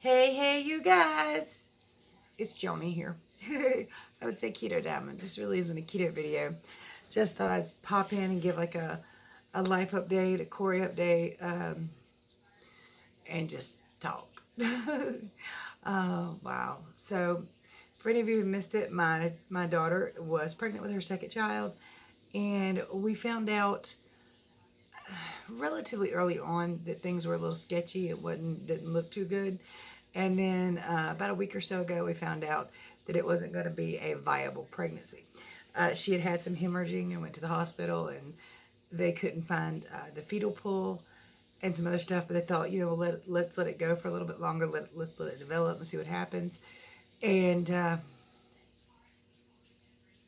Hey, you guys. It's Joni here. I would say Keto Diamond. This really isn't a keto video. Just thought I'd pop in and give like a life update, a Corey update, and just talk. Wow. So, for any of you who missed it, my daughter was pregnant with her second child, and we found out relatively early on that things were a little sketchy. It didn't look too good. And then about a week or so ago, we found out that it wasn't going to be a viable pregnancy. She had some hemorrhaging and went to the hospital, and they couldn't find the fetal pool and some other stuff. But they thought, let's let it go for a little bit longer. Let's let it develop and see what happens. And the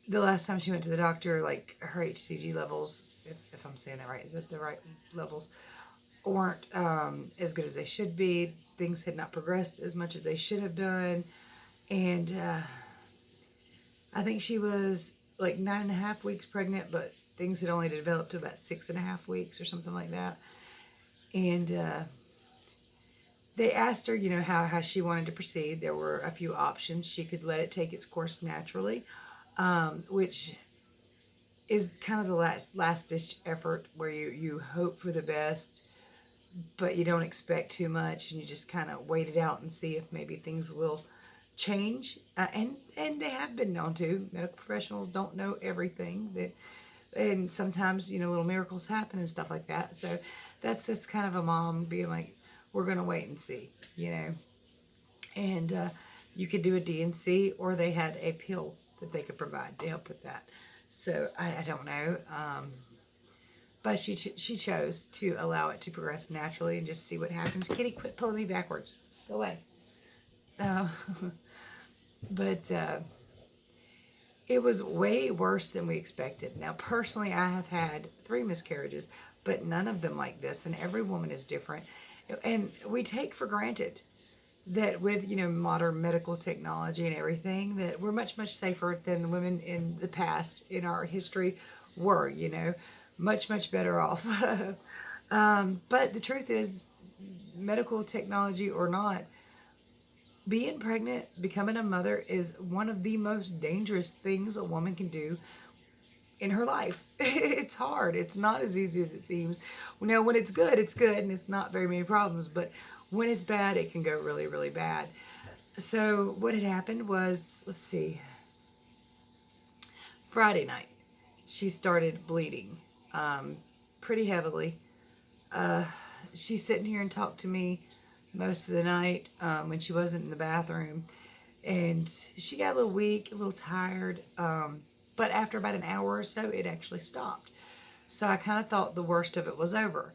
last time she went to the doctor, like her HCG levels, if I'm saying that right, is that the right levels, weren't as good as they should be. Things had not progressed as much as they should have done. And I think she was like 9.5 weeks pregnant, but things had only developed to about 6.5 weeks or something like that. And they asked her, how she wanted to proceed. There were a few options. She could let it take its course naturally, which is kind of the last ditch effort where you hope for the best, but you don't expect too much, and you just kind of wait it out and see if maybe things will change. And they have been known to. Medical professionals don't know everything, and sometimes little miracles happen and stuff like that. So that's kind of a mom being like, we're gonna wait and see, And you could do a DNC, or they had a pill that they could provide to help with that. So I don't know. But she chose to allow it to progress naturally and just see what happens. Kitty, quit pulling me backwards. Go away. But it was way worse than we expected. Now, personally, I have had 3 miscarriages, but none of them like this. And every woman is different. And we take for granted that with, modern medical technology and everything, that we're much, much safer than the women in the past, in our history, were, much, much better off. But the truth is, medical technology or not, being pregnant, becoming a mother is one of the most dangerous things a woman can do in her life. It's hard. It's not as easy as it seems. Now, when it's good, and it's not very many problems. But when it's bad, it can go really, really bad. So what had happened was, let's see, Friday night, she started bleeding pretty heavily. She's sitting here and talked to me most of the night when she wasn't in the bathroom. And she got a little weak, a little tired. But after about an hour or so, it actually stopped. So I kind of thought the worst of it was over.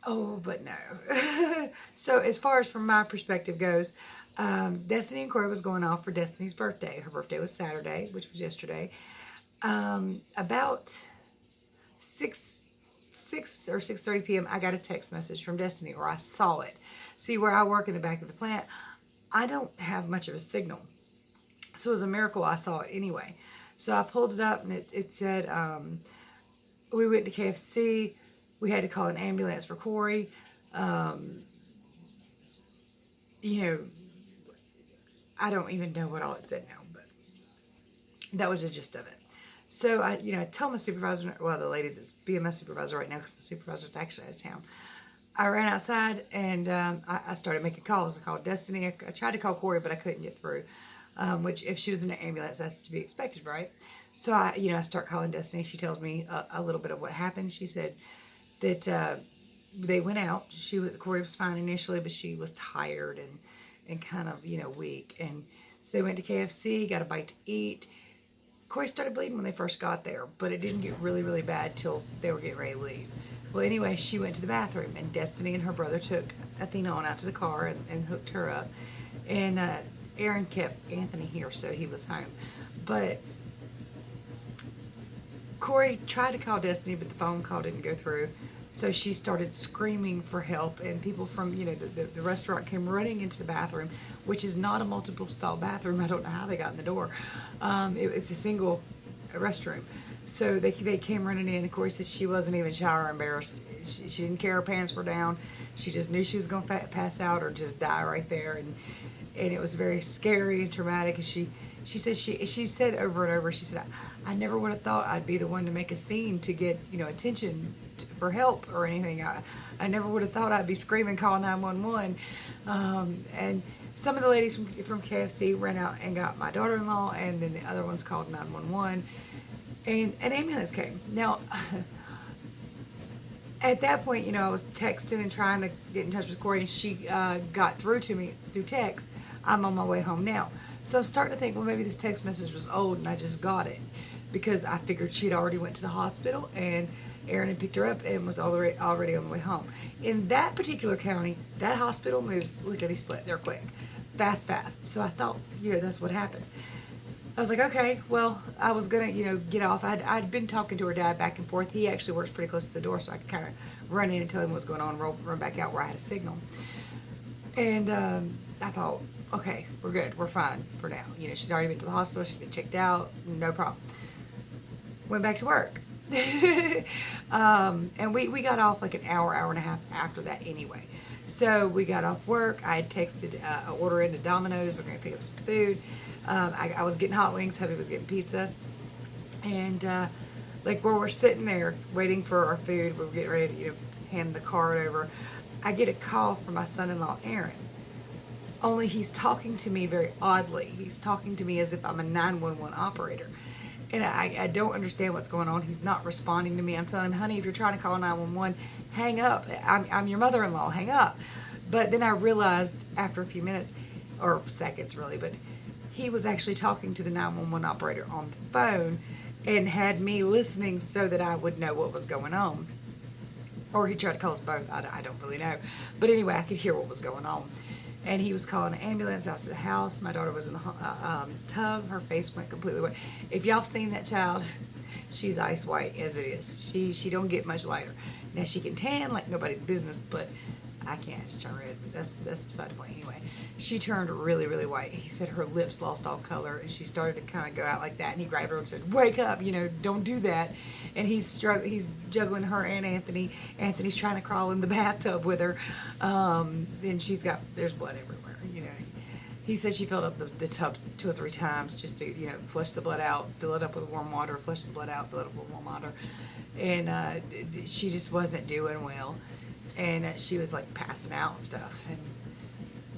Oh, but no. So as far as from my perspective goes, Destiny and Corey was going off for Destiny's birthday. Her birthday was Saturday, which was yesterday. About 6 or 6:30 p.m., I got a text message from Destiny, or I saw it. See, where I work in the back of the plant, I don't have much of a signal. So it was a miracle I saw it anyway. So I pulled it up, and it said, we went to KFC. We had to call an ambulance for Corey. I don't even know what all it said now, but that was the gist of it. So I told my supervisor, well, the lady that's being my supervisor right now, because my supervisor is actually out of town. I ran outside, and I started making calls. I called Destiny. I tried to call Corey, but I couldn't get through. Which, if she was in an ambulance, that's to be expected, right? So I start calling Destiny. She tells me a little bit of what happened. She said that they went out. Corey was fine initially, but she was tired and kind of weak. And so they went to KFC, got a bite to eat. Corey started bleeding when they first got there, but it didn't get really, really bad till they were getting ready to leave. Well, anyway, she went to the bathroom, and Destiny and her brother took Athena on out to the car and hooked her up. And Aaron kept Anthony here, so he was home. But Corey tried to call Destiny, but the phone call didn't go through. So she started screaming for help, and people from the restaurant came running into the bathroom, which is not a multiple stall bathroom. I don't know how they got in the door. It's a single restroom. So they came running in. Corey said she wasn't even shower embarrassed. She didn't care her pants were down. She just knew she was going to pass out or just die right there. And it was very scary and traumatic. And she said over and over, she said, I never would have thought I'd be the one to make a scene to get, attention for help or anything. I never would have thought I'd be screaming, call 911. And some of the ladies from KFC ran out and got my daughter-in-law, and then the other ones called 911. And an ambulance came. Now, at that point, I was texting and trying to get in touch with Corey, and she got through to me through text. I'm on my way home now. So I'm starting to think, well, maybe this text message was old and I just got it, because I figured she'd already went to the hospital and Aaron had picked her up and was already on the way home. In that particular county, that hospital moves lickety-split. They're quick. Fast. So I thought, that's what happened. I was like, okay, well, I was going to, get off. I'd been talking to her dad back and forth. He actually works pretty close to the door, so I could kind of run in and tell him what's going on, run back out where I had a signal. And I thought, okay, we're good. We're fine for now. She's already been to the hospital. She's been checked out. No problem. Went back to work. And we got off like an hour and a half after that anyway. So we got off work. I had texted an order into Domino's. We're going to pick up some food. I was getting hot wings. Hubby was getting pizza. And like where we're sitting there waiting for our food, we're getting ready to hand the card over. I get a call from my son-in-law, Aaron. Only he's talking to me very oddly. He's talking to me as if I'm a 911 operator. And I don't understand what's going on. He's not responding to me. I'm telling him, honey, if you're trying to call 911, hang up. I'm your mother-in-law. Hang up. But then I realized after a few minutes, or seconds really, but he was actually talking to the 911 operator on the phone and had me listening so that I would know what was going on. Or he tried to call us both. I don't really know. But anyway, I could hear what was going on. And he was calling an ambulance out to the house. My daughter was in the tub. Her face went completely white. If y'all have seen that child, she's ice white as it is. She don't get much lighter. Now she can tan like nobody's business, but I can't just turn red. But that's beside the point anyway. She turned really, really white. He said her lips lost all color, and she started to kind of go out like that. And he grabbed her and said, "Wake up! Don't do that." And he's juggling her and Anthony. Anthony's trying to crawl in the bathtub with her. And there's blood everywhere. He said she filled up the tub 2 or 3 times just to flush the blood out, fill it up with warm water, flush the blood out, fill it up with warm water, and she just wasn't doing well. And she was like passing out and stuff. And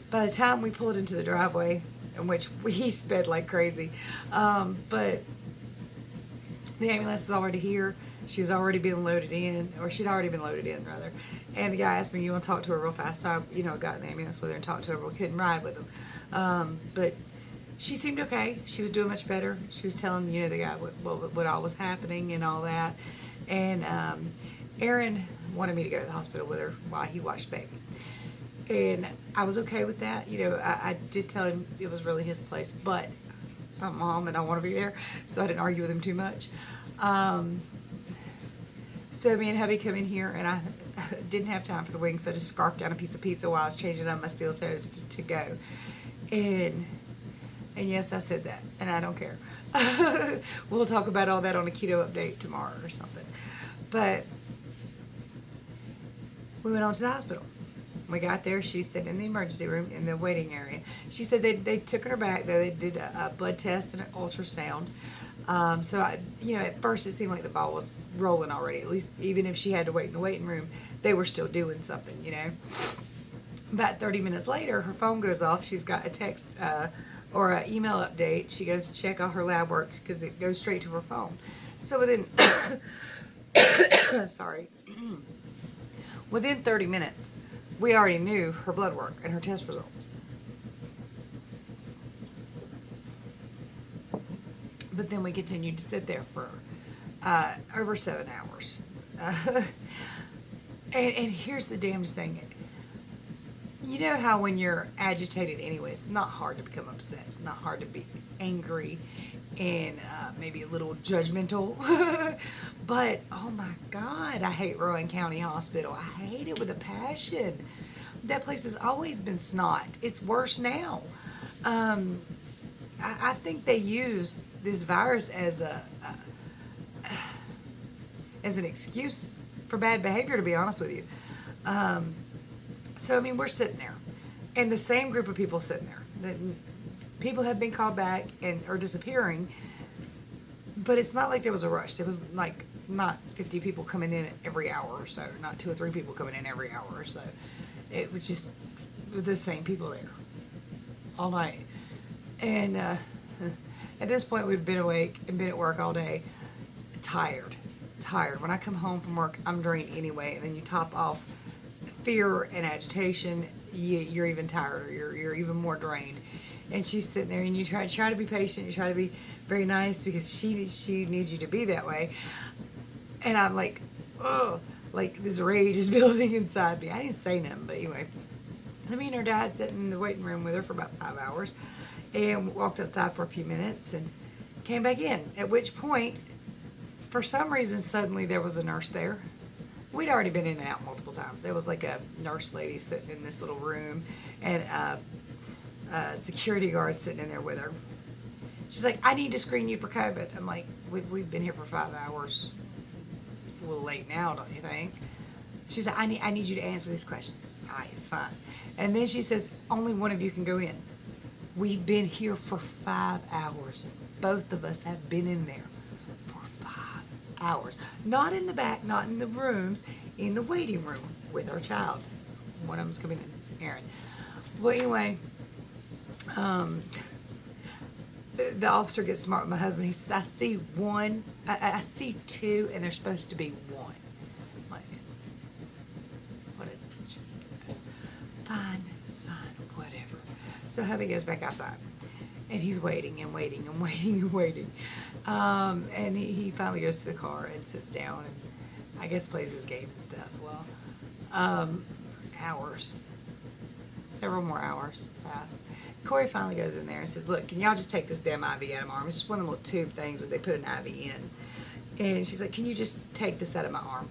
by the time we pulled into the driveway, in which we sped like crazy, but the ambulance was already here. She was already being loaded in, or she'd already been loaded in rather. And the guy asked me, "You want to talk to her real fast?" So I, got in the ambulance with her and talked to her, but we couldn't ride with them. But she seemed okay. She was doing much better. She was telling, the guy what all was happening and all that. And Aaron wanted me to go to the hospital with her while he watched baby. And I was okay with that. I did tell him it was really his place, but I'm mom and I want to be there, so I didn't argue with him too much. So me and hubby come in here, and I didn't have time for the wings, so I just scarfed down a piece of pizza while I was changing on my steel toes to go. And yes, I said that, and I don't care. We'll talk about all that on a keto update tomorrow or something. But we went on to the hospital. We got there. She's sitting in the emergency room in the waiting area. She said they took her back, though. They did a blood test and an ultrasound. So, at first it seemed like the ball was rolling already. At least, even if she had to wait in the waiting room, they were still doing something, About 30 minutes later, her phone goes off. She's got a text or an email update. She goes to check all her lab work because it goes straight to her phone. So within, within 30 minutes, we already knew her blood work and her test results. But then we continued to sit there for over 7 hours. And here's the damnedest thing. You know how when you're agitated anyway, it's not hard to become upset. It's not hard to be angry and maybe a little judgmental. But, oh my God, I hate Rowan County Hospital. I hate it with a passion. That place has always been snot. It's worse now. I think they use this virus as as an excuse for bad behavior, to be honest with you. So, I mean, we're sitting there, and the same group of people sitting there. People have been called back and are disappearing, but it's not like there was a rush. There was like not 50 people coming in every hour or so, not 2 or 3 people coming in every hour or so. It was just the same people there all night. And at this point, we'd been awake and been at work all day, tired. When I come home from work, I'm drained anyway, and then you top off fear and agitation, you're even tired, or you're even more drained. And she's sitting there, and you try to be patient, you try to be very nice, because she needs you to be that way. And I'm like, oh, like this rage is building inside me. I didn't say nothing, but anyway. So me and her dad sitting in the waiting room with her for about 5 hours, and walked outside for a few minutes and came back in. At which point, for some reason, suddenly there was a nurse there. We'd already been in and out multiple times. There was like a nurse lady sitting in this little room, and a security guard sitting in there with her. She's like, I need to screen you for COVID. I'm like, we've been here for 5 hours. It's a little late now, don't you think? She's like, I need you to answer these questions. All right, fine. And then she says, only one of you can go in. We've been here for 5 hours. Both of us have been in there for 5 hours. Not in the back, not in the rooms, in the waiting room with our child. One of them's coming in, Aaron. Well, anyway, the officer gets smart with my husband. He says, I see one, I see 2, and there's supposed to be 1. Like, what a genius. Fine, whatever. So hubby goes back outside, and he's waiting and waiting and waiting and waiting. And he finally goes to the car and sits down and I guess plays his game and stuff. Well, hours, several more hours pass. Corey finally goes in there and says, look, can y'all just take this damn IV out of my arm? It's just one of the little tube things that they put an IV in. And she's like, can you just take this out of my arm?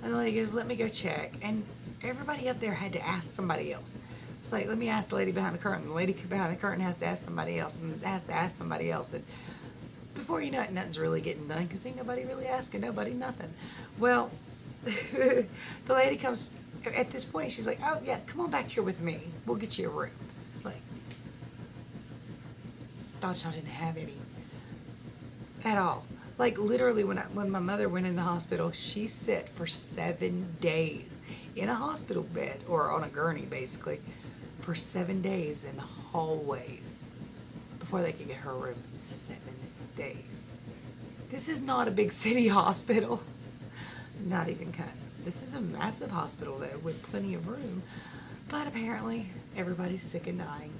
And the lady goes, let me go check. And everybody up there had to ask somebody else. It's like, let me ask the lady behind the curtain. The lady behind the curtain has to ask somebody else, and has to ask somebody else. And before you know it, nothing's really getting done, because ain't nobody really asking nobody nothing. Well, the lady comes, at this point, she's like, oh yeah, come on back here with me. We'll get you a room. Like, thought y'all didn't have any at all. Like, literally, when my mother went in the hospital, she sat for 7 days in a hospital bed, or on a gurney, basically, for 7 days in the hallways before they could get her a room. 7 days. This is not a big city hospital. Not even kind of. This is a massive hospital, though, with plenty of room. But apparently, everybody's sick and dying.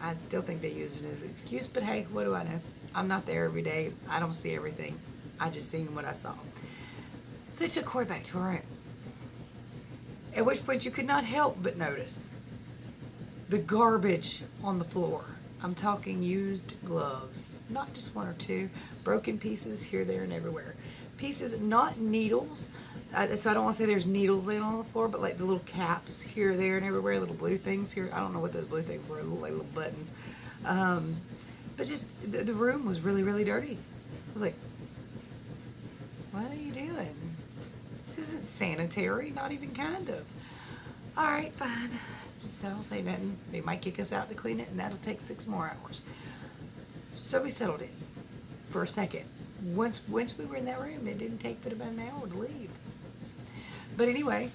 I still think they use it as an excuse, but hey, what do I know? I'm not there every day. I don't see everything. I just seen what I saw. So they took Corey back to her room. At which point you could not help but notice the garbage on the floor. I'm talking used gloves. Not just 1 or 2. Broken pieces here, there, and everywhere. Pieces, not needles. So I don't want to say there's needles laying on the floor, but like the little caps here, there, and everywhere. Little blue things here. I don't know what those blue things were. Like little buttons. But just, the room was really, really dirty. I was like, what are you doing? This isn't sanitary, not even kind of. All right, fine. So I'll say nothing. They might kick us out to clean it, and that'll take 6 more hours. So we settled in for a second. Once we were in that room, it didn't take but about an hour to leave. But anyway,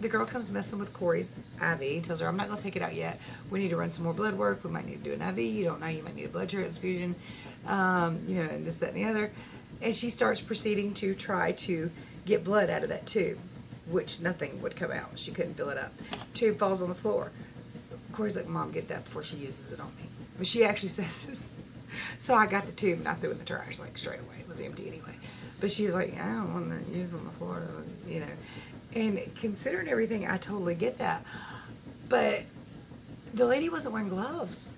the girl comes messing with Corey's IV, tells her, I'm not going to take it out yet. We need to run some more blood work. We might need to do an IV. You don't know. You might need a blood transfusion, and this, that, and the other. And she starts proceeding to try to get blood out of that tube, which nothing would come out. She couldn't fill it up. Tube falls on the floor. Corey's like, Mom, get that before she uses it on me. But she actually says this. So I got the tube and I threw it in the trash, like, straight away. It was empty anyway. But she was like, I don't want to use it on the floor, And considering everything, I totally get that. But the lady wasn't wearing gloves.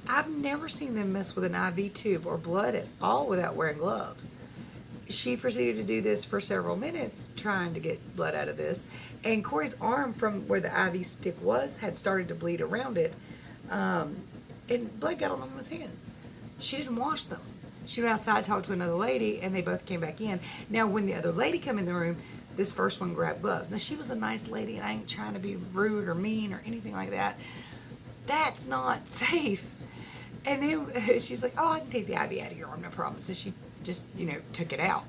I've never seen them mess with an IV tube or blood at all without wearing gloves. She proceeded to do this for several minutes, trying to get blood out of this. And Corey's arm from where the IV stick was had started to bleed around it. And blood got on the woman's hands. She didn't wash them. She went outside, talked to another lady, and they both came back in. Now, when the other lady come in the room, this first one grabbed gloves. Now, she was a nice lady, and I ain't trying to be rude or mean or anything like that. That's not safe. And then she's like, oh, I can take the IV out of your arm, no problem. So she just, took it out.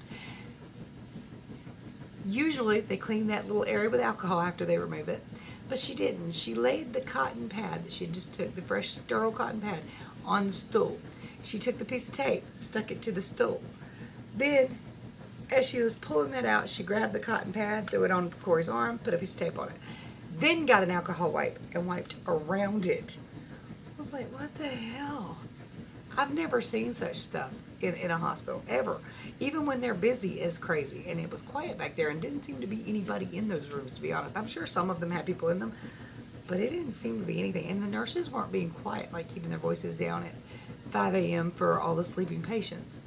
Usually, they clean that little area with alcohol after they remove it. But she didn't. She laid the cotton pad that she just took, the fresh, sterile cotton pad, on the stool. She took the piece of tape, stuck it to the stool. Then, as she was pulling that out, she grabbed the cotton pad, threw it on Corey's arm, put a piece of tape on it. Then got an alcohol wipe and wiped around it. I was like, what the hell? I've never seen such stuff in a hospital, ever. Even when they're busy as crazy. And it was quiet back there and didn't seem to be anybody in those rooms, to be honest. I'm sure some of them had people in them, but it didn't seem to be anything. And the nurses weren't being quiet, like keeping their voices down at 5 a.m. for all the sleeping patients.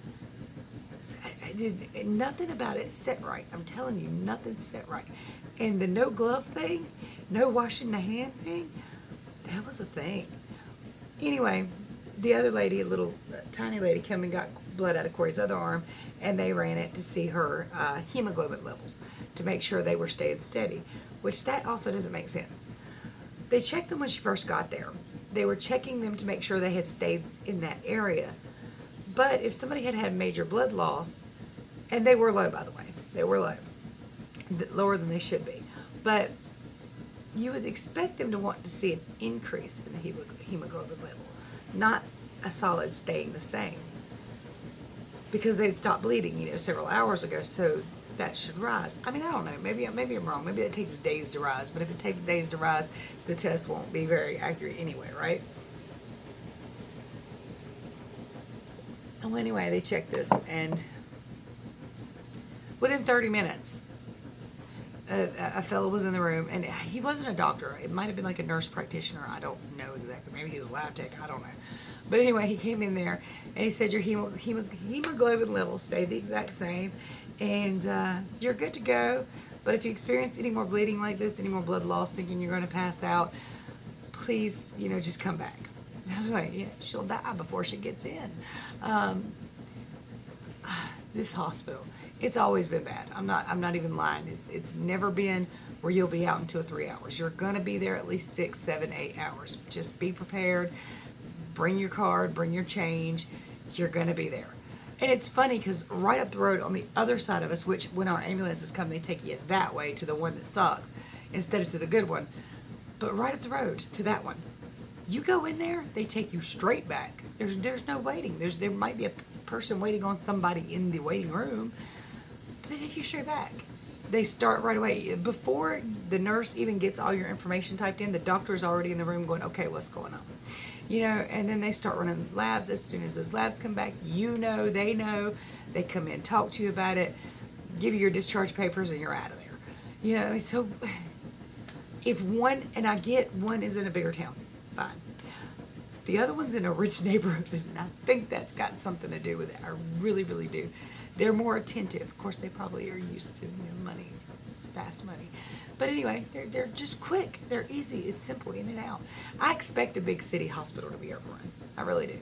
Nothing about it set right. I'm telling you, nothing set right. And the no glove thing, no washing the hand thing, that was a thing. Anyway, the other lady, a little tiny lady, came and got blood out of Corey's other arm, and they ran it to see her hemoglobin levels to make sure they were staying steady, which that also doesn't make sense. They checked them when she first got there. They were checking them to make sure they had stayed in that area. But if somebody had had major blood loss, and they were low, by the way, they were low, lower than they should be, but you would expect them to want to see an increase in the hemoglobin level, not a solid staying the same, because they'd stopped bleeding, several hours ago, so that should rise. I mean, I don't know, maybe I'm wrong, maybe it takes days to rise, but if it takes days to rise, the test won't be very accurate anyway, right? Well, anyway, they checked this, and within 30 minutes, a fellow was in the room, and he wasn't a doctor. It might have been like a nurse practitioner. I don't know exactly. Maybe he was a lab tech. I don't know. But anyway, he came in there, and he said your hemoglobin levels stay the exact same, and you're good to go. But if you experience any more bleeding like this, any more blood loss, thinking you're going to pass out, please, just come back. I was like, yeah, she'll die before she gets in. This hospital, it's always been bad. I'm not even lying. It's never been where you'll be out in 2 or 3 hours. You're gonna be there at least 6, 7, 8 hours. Just be prepared. Bring your card. Bring your change. You're gonna be there. And it's funny because right up the road on the other side of us, which when our ambulances come, they take you that way to the one that sucks instead of to the good one. But right up the road to that one, you go in there, they take you straight back. There's no waiting. There might be a person waiting on somebody in the waiting room, but they take you straight back. They start right away. Before the nurse even gets all your information typed in, the doctor's already in the room going, okay, what's going on? And then they start running labs. As soon as those labs come back, they know, they come in, talk to you about it, give you your discharge papers, and you're out of there. So if one, and I get one is in a bigger town, fine. The other one's in a rich neighborhood, and I think that's got something to do with it. I really, really do. They're more attentive. Of course, they probably are used to money, fast money. But anyway, they're just quick. They're easy. It's simple, in and out. I expect a big city hospital to be overrun. I really do.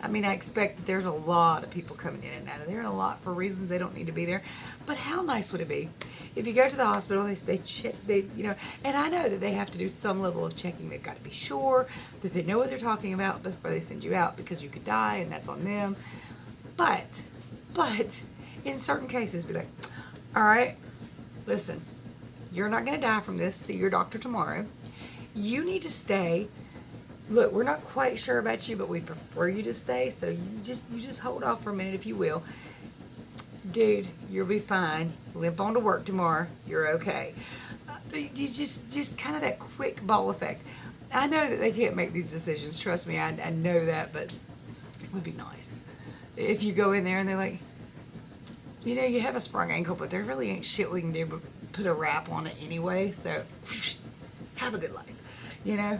I mean, I expect that there's a lot of people coming in and out of there, and a lot for reasons they don't need to be there. But how nice would it be if you go to the hospital, they check, and I know that they have to do some level of checking. They've got to be sure that they know what they're talking about before they send you out, because you could die, and that's on them. But in certain cases, be like, all right, listen, you're not going to die from this. See your doctor tomorrow. You need to stay. Look, we're not quite sure about you, but we prefer you to stay. So you just hold off for a minute, if you will. Dude, you'll be fine. Limp on to work tomorrow. You're okay. You just kind of that quick ball effect. I know that they can't make these decisions. Trust me, I know that, but it would be nice if you go in there and they're like, you have a sprung ankle, but there really ain't shit we can do but put a wrap on it anyway. So have a good life.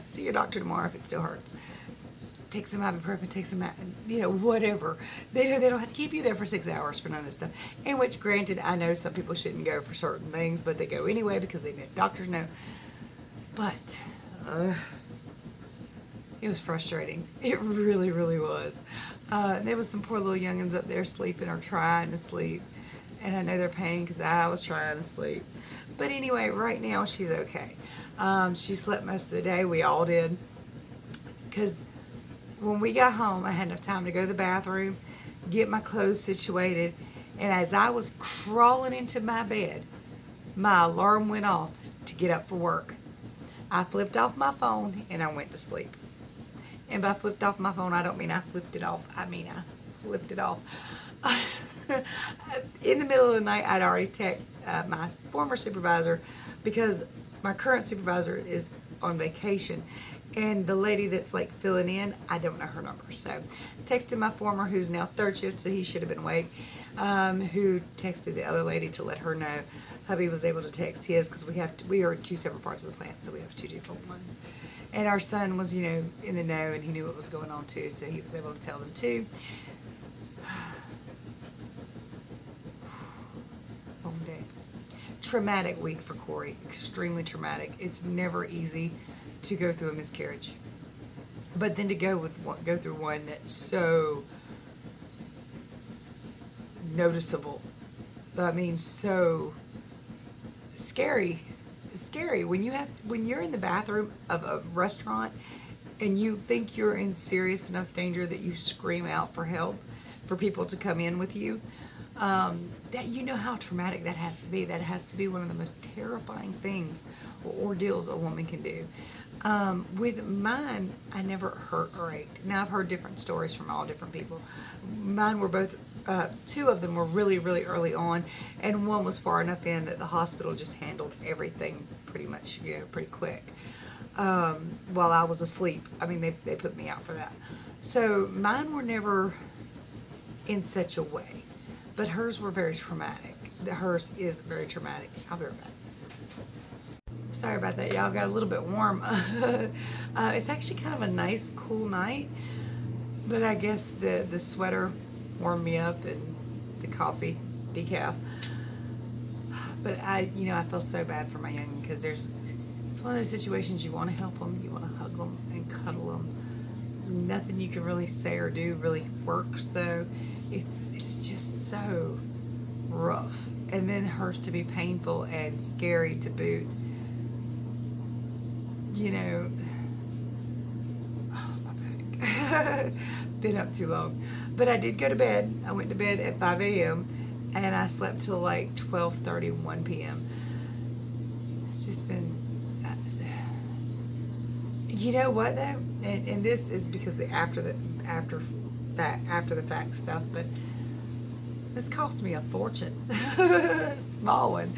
See your doctor tomorrow if it still hurts. Take some ibuprofen, take some, whatever. They don't have to keep you there for 6 hours for none of this stuff. In which, granted, I know some people shouldn't go for certain things, but they go anyway because doctors know. But it was frustrating. It really, really was. There was some poor little youngins up there sleeping or trying to sleep. And I know they're paying because I was trying to sleep. But anyway, right now she's okay. She slept most of the day. We all did. Because when we got home, I had enough time to go to the bathroom, get my clothes situated. And as I was crawling into my bed, my alarm went off to get up for work. I flipped off my phone and I went to sleep. And by flipped off my phone, I don't mean I flipped it off. I mean I flipped it off. In the middle of the night, I'd already texted my former supervisor because my current supervisor is on vacation. And the lady that's like filling in, I don't know her number. So texted my former, who's now third shift, so he should have been awake, who texted the other lady to let her know. Hubby was able to text his because we are two separate parts of the plant, so we have two different ones. And our son was, in the know, and he knew what was going on too, so he was able to tell them too. Home day. Traumatic week for Corey. Extremely traumatic. It's never easy to go through a miscarriage, but then to go through one that's so noticeable. I mean, so scary. Scary when you're in the bathroom of a restaurant and you think you're in serious enough danger that you scream out for help for people to come in with you. That how traumatic that has to be. That has to be one of the most terrifying things or ordeals a woman can do. With mine, I never hurt or ached. Now I've heard different stories from all different people. Mine were both. Two of them were really, really early on, and one was far enough in that the hospital just handled everything pretty much, pretty quick. While I was asleep. I mean, they put me out for that. So mine were never in such a way, but hers were very traumatic. Hers is very traumatic. I'll be right back. Sorry about that, y'all. Got a little bit warm. It's actually kind of a nice, cool night, but I guess the sweater warmed me up and the coffee, decaf. But I feel so bad for my young because it's one of those situations you want to help them, you want to hug them and cuddle them. Nothing you can really say or do really works though. It's just so rough, and then hers to be painful and scary to boot. Oh, my back. Been up too long. But I did go to bed. I went to bed at 5 a.m. and I slept till like 12:30, 1 p.m. It's just been, you know what though? And this is because the after the fact stuff, but this cost me a fortune. Small one.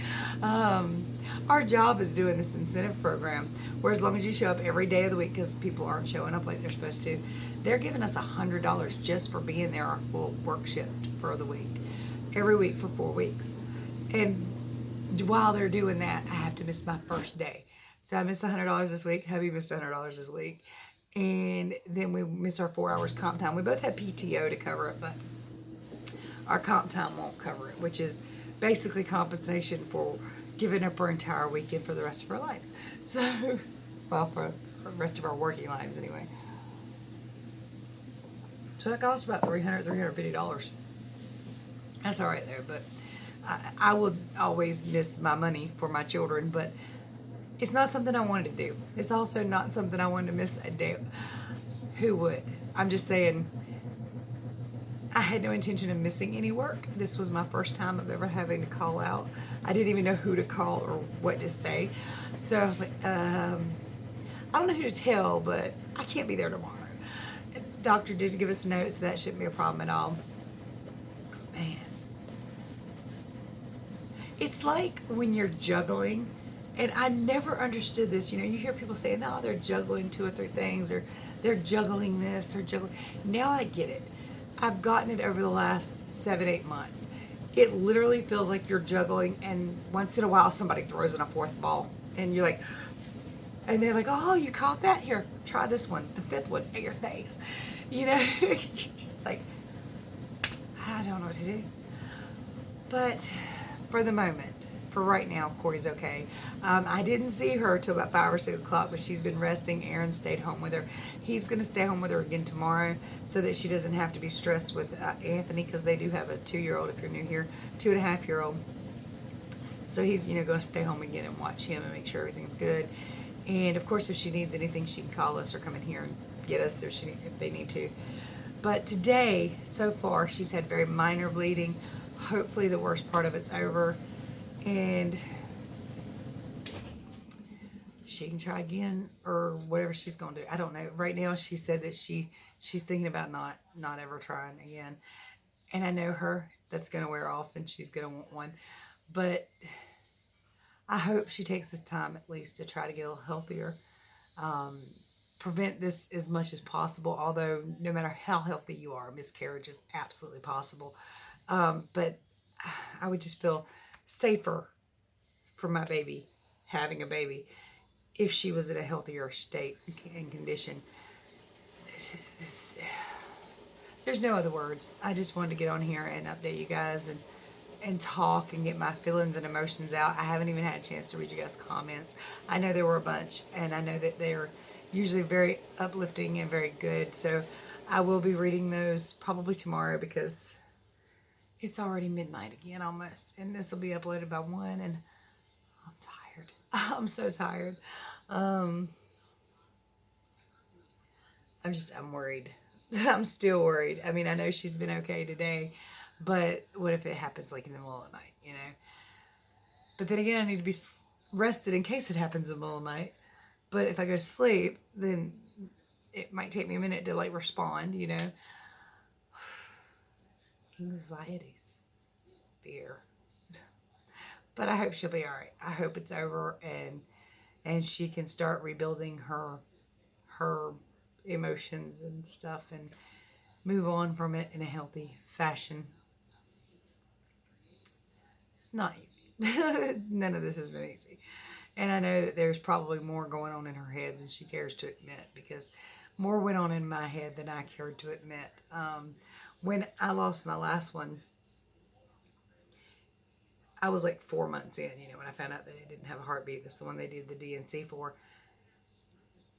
Our job is doing this incentive program where as long as you show up every day of the week, because people aren't showing up like they're supposed to, they're giving us $100 just for being there our full work shift for the week, every week for 4 weeks. And while they're doing that, I have to miss my first day. So I missed $100 this week. Hubby missed $100 this week. And then we miss our 4 hours comp time. We both have PTO to cover it, but our comp time won't cover it, which is basically compensation for giving up our entire weekend for the rest of our lives. So, well, for the rest of our working lives anyway. So that costs about $350. That's all right there, but I would always miss my money for my children, but it's not something I wanted to do. It's also not something I wanted to miss a day. Who would? I'm just saying, I had no intention of missing any work. This was my first time of ever having to call out. I didn't even know who to call or what to say. So I was like, I don't know who to tell, but I can't be there tomorrow. The doctor did give us a note, so that shouldn't be a problem at all. Man. It's like when you're juggling, and I never understood this. You hear people say, no, they're juggling 2 or 3 things, or they're juggling this, or juggling. Now I get it. I've gotten it over the last 7-8 months. It literally feels like you're juggling, and once in a while somebody throws in a 4th ball, and you're like, and they're like, oh, you caught that? Here, try this one, the 5th one at your face. You're just like, I don't know what to do. But for the moment, for right now, Corey's okay. I didn't see her till about 5 or 6 o'clock, but she's been resting. Aaron stayed home with her. He's going to stay home with her again tomorrow so that she doesn't have to be stressed with Anthony, because they do have a 2-year-old, if you're new here, 2.5-year-old. So he's, going to stay home again and watch him and make sure everything's good. And of course, if she needs anything, she can call us or come in here and get us if they need to. But today, so far, she's had very minor bleeding. Hopefully the worst part of it's over. And she can try again or whatever she's going to do. I don't know. Right now, she said that she's thinking about not ever trying again. And I know her. That's going to wear off and she's going to want one. But I hope she takes this time at least to try to get a little healthier. Prevent this as much as possible, although no matter how healthy you are, miscarriage is absolutely possible. But I would just feel safer for my baby, having a baby, if she was in a healthier state and condition. There's no other words. I just wanted to get on here and update you guys and talk and get my feelings and emotions out. I haven't even had a chance to read you guys' comments. I know there were a bunch, and I know that they're usually very uplifting and very good. So I will be reading those probably tomorrow, because it's already midnight again almost. And this will be uploaded by 1, and I'm tired. I'm so tired. I'm worried. I'm still worried. I mean, I know she's been okay today, but what if it happens like in the middle of the night, But then again, I need to be rested in case it happens in the middle of the night. But if I go to sleep, then it might take me a minute to like respond, Anxieties. Fear. But I hope she'll be all right. I hope it's over and she can start rebuilding her emotions and stuff and move on from it in a healthy fashion. It's not easy. None of this has been easy. And I know that there's probably more going on in her head than she cares to admit, because more went on in my head than I cared to admit. When I lost my last one, I was like 4 months in, when I found out that it didn't have a heartbeat. That's the one they did the DNC for.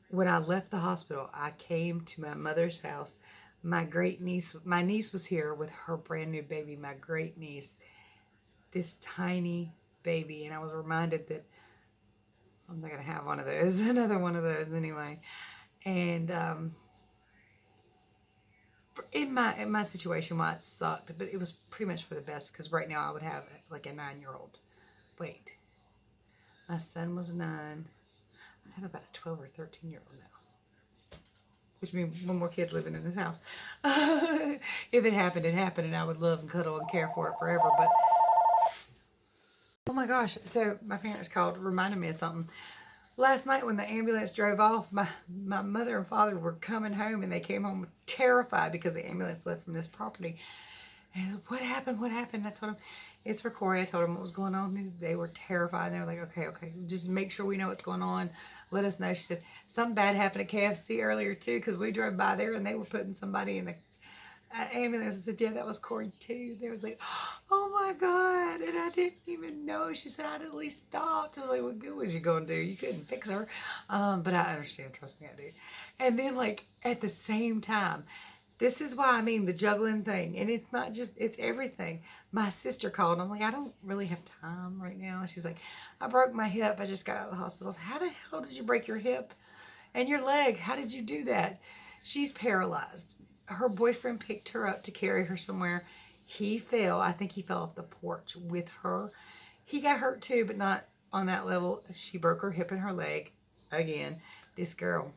When I left the hospital, I came to my mother's house. My niece was here with her brand new baby, my great niece, this tiny baby. And I was reminded that I'm not going to have one of those, another one of those anyway. And in my situation, why it sucked, but it was pretty much for the best, because right now I would have like a 9-year-old. Wait, my son was 9. I have about a 12 or 13-year-old now, which means one more kid living in this house. If it happened, it happened, and I would love and cuddle and care for it forever. But oh my gosh, so my parents called, reminded me of something. Last night when the ambulance drove off, my mother and father were coming home, and they came home terrified because the ambulance left from this property. And what happened? What happened? I told them, it's for Corey. I told them what was going on. They were terrified. They were like, okay, just make sure we know what's going on. Let us know. She said, something bad happened at KFC earlier too, because we drove by there and they were putting somebody in the ambulance. I said, yeah, that was Corey too. They was like, oh my God. And I didn't even know. She said, I'd at least stopped. I was like, what good was you going to do? You couldn't fix her. But I understand. Trust me, I do. And then like at the same time, this is why I mean the juggling thing. And it's not just, it's everything. My sister called, and I'm like, I don't really have time right now. She's like, I broke my hip. I just got out of the hospital. How the hell did you break your hip and your leg? How did you do that? She's paralyzed. Her boyfriend picked her up to carry her somewhere. He fell. I think he fell off the porch with her. He got hurt too, but not on that level. She broke her hip and her leg. Again, this girl.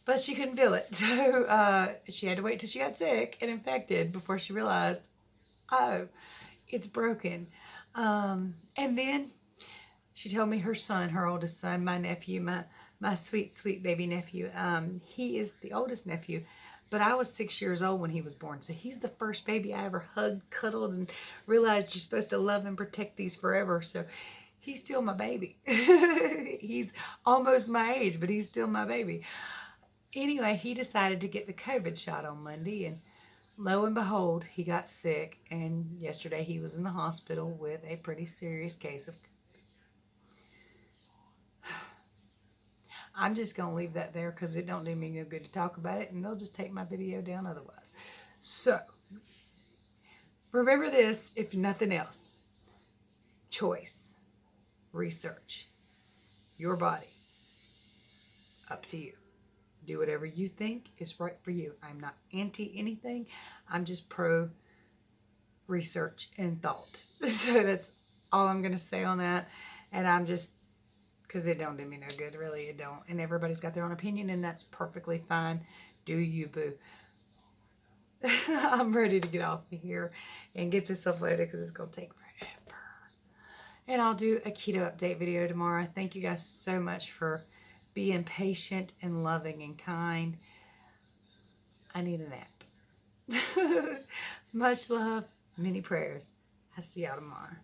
But she couldn't feel it. So she had to wait till she got sick and infected before she realized, oh, it's broken. And then she told me her son, her oldest son, my nephew, my sweet, sweet baby nephew, he is the oldest nephew. But I was 6 years old when he was born. So he's the first baby I ever hugged, cuddled, and realized you're supposed to love and protect these forever. So he's still my baby. He's almost my age, but he's still my baby. Anyway, he decided to get the COVID shot on Monday, and lo and behold, he got sick, and yesterday he was in the hospital with a pretty serious case of. I'm just going to leave that there because it don't do me no good to talk about it, and they'll just take my video down otherwise. So, remember this, if nothing else. Choice. Research. Your body. Up to you. Do whatever you think is right for you. I'm not anti anything. I'm just pro research and thought. So that's all I'm going to say on that. And I'm just, because it don't do me no good. Really, it don't. And everybody's got their own opinion, and that's perfectly fine. Do you, boo. I'm ready to get off of here and get this uploaded because it's going to take forever. And I'll do a keto update video tomorrow. Thank you guys so much for being patient and loving and kind. I need a nap. Much love, many prayers. I'll see y'all tomorrow.